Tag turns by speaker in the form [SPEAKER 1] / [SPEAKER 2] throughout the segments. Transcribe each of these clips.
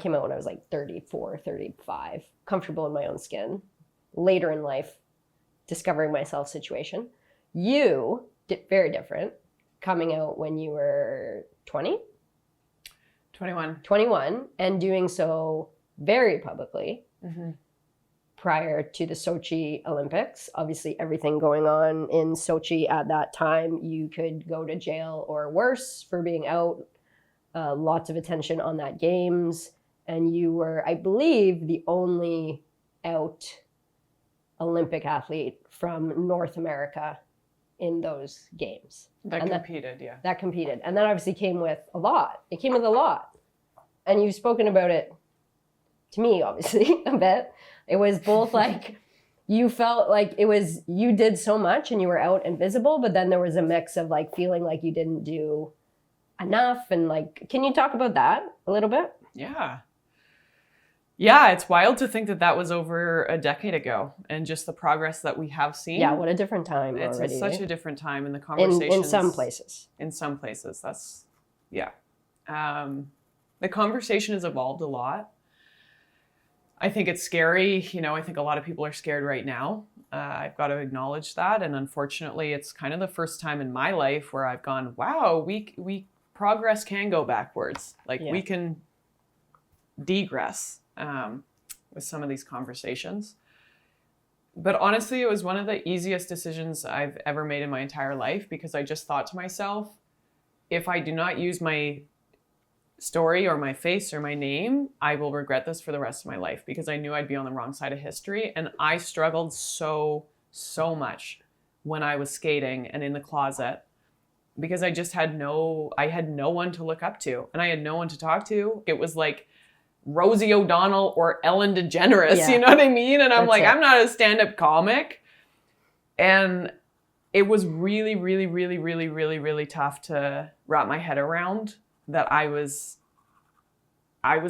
[SPEAKER 1] came out when I was like 34, 35, comfortable in my own skin. Later in life, discovering myself situation. You did very different, coming out when you were 20? 21, and doing so very publicly. Mm-hmm. Prior to the Sochi Olympics. Obviously, everything going on in Sochi at that time, you could go to jail or worse for being out. Lots of attention on that games. And you were, I believe, the only out Olympic athlete from North America in those games.
[SPEAKER 2] That competed.
[SPEAKER 1] And that obviously came with a lot. It came with a lot. And you've spoken about it to me, obviously, a bit. It was both like you felt like it was, you did so much and you were out and visible, but then there was a mix of like feeling like you didn't do enough. And like, can you talk about that a little bit?
[SPEAKER 2] Yeah. Yeah, it's wild to think that that was over a decade ago and just the progress that we have seen.
[SPEAKER 1] Yeah, what a different time
[SPEAKER 2] it's
[SPEAKER 1] already.
[SPEAKER 2] It's such a different time in the conversations.
[SPEAKER 1] In some places.
[SPEAKER 2] In some places, that's, yeah. The conversation has evolved a lot. I think it's scary. You know, I think a lot of people are scared right now. I've got to acknowledge that. And unfortunately, it's kind of the first time in my life where I've gone, wow, we progress can go backwards. Like we can degress with some of these conversations. But honestly, it was one of the easiest decisions I've ever made in my entire life because I just thought to myself, if I do not use my story or my face or my name, I will regret this for the rest of my life because I knew I'd be on the wrong side of history. And I struggled so much when I was skating and in the closet because I just had no one to look up to and I had no one to talk to. It was like Rosie O'Donnell or Ellen DeGeneres, you know what I mean? And I'm like, I'm not a stand-up comic. And it was really, really, really, really, really, really tough to wrap my head around that I was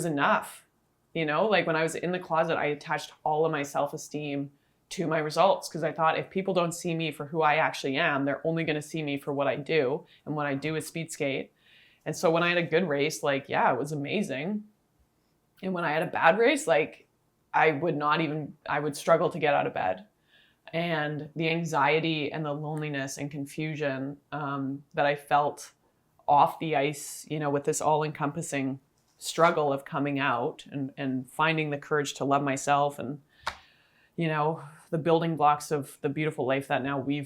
[SPEAKER 2] enough, you know, like when I was in the closet, I attached all of my self-esteem to my results because I thought if people don't see me for who I actually am, they're only going to see me for what I do. And what I do is speed skate. And so when I had a good race, like, yeah, it was amazing. And when I had a bad race, like I would struggle to get out of bed. And the anxiety and the loneliness and confusion that I felt off the ice, you know, with this all-encompassing struggle of coming out and finding the courage to love myself and, you know, the building blocks of the beautiful life that now we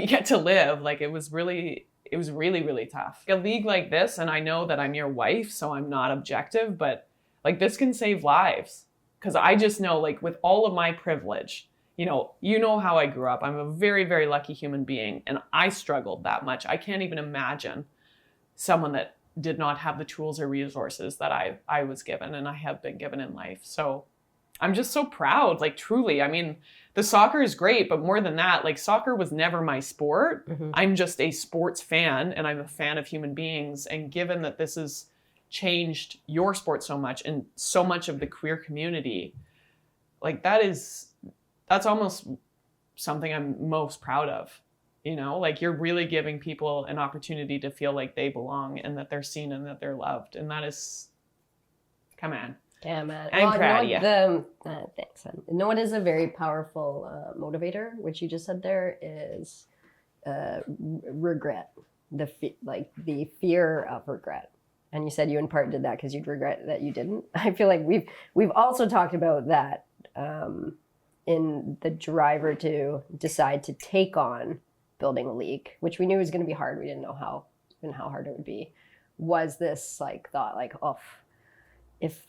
[SPEAKER 2] get to live. Like it was really, really tough. A league like this, and I know that I'm your wife, so I'm not objective, but like this can save lives. Because I just know, like with all of my privilege, you know how I grew up. I'm a very, very lucky human being, and I struggled that much. I can't even imagine someone that did not have the tools or resources that I was given and I have been given in life. So I'm just so proud, like truly. I mean, the soccer is great, but more than that, like soccer was never my sport. Mm-hmm. I'm just a sports fan and I'm a fan of human beings. And given that this has changed your sport so much and so much of the queer community, like that's almost something I'm most proud of. You know, like you're really giving people an opportunity to feel like they belong and that they're seen and that they're loved. And that is, come on.
[SPEAKER 1] Yeah, man.
[SPEAKER 2] I'm proud of you.
[SPEAKER 1] Thanks. You know what is a very powerful motivator, which you just said there, is regret. The fear of regret. And you said you in part did that because you'd regret that you didn't. I feel like we've also talked about that in the driver to decide to take on building a league, which we knew was going to be hard. We didn't know how hard it would be. Was this like thought like, oh, if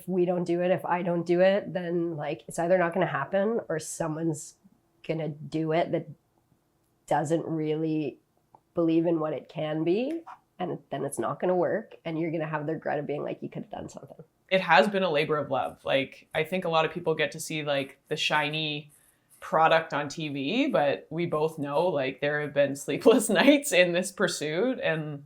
[SPEAKER 1] we don't do it, if I don't do it, then like it's either not going to happen or someone's going to do it that doesn't really believe in what it can be, and then it's not going to work, and you're going to have the regret of being like, you could have done something.
[SPEAKER 2] It has been a labor of love. Like I think a lot of people get to see like the shiny product on TV, but we both know like there have been sleepless nights in this pursuit, and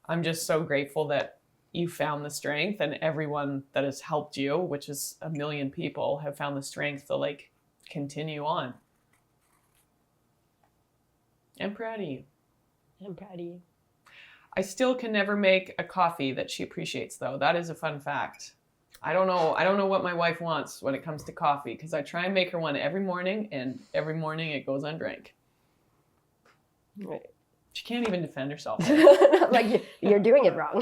[SPEAKER 2] I'm just so grateful that you found the strength, and everyone that has helped you, which is 1 million people, have found the strength to like continue on. I'm proud of you.
[SPEAKER 1] I'm proud of you.
[SPEAKER 2] I still can never make a coffee that she appreciates though. That is a fun fact. I don't know what my wife wants when it comes to coffee, because I try and make her one every morning, and every morning it goes undrank.
[SPEAKER 1] Right.
[SPEAKER 2] She can't even defend herself.
[SPEAKER 1] Like, you're doing it wrong.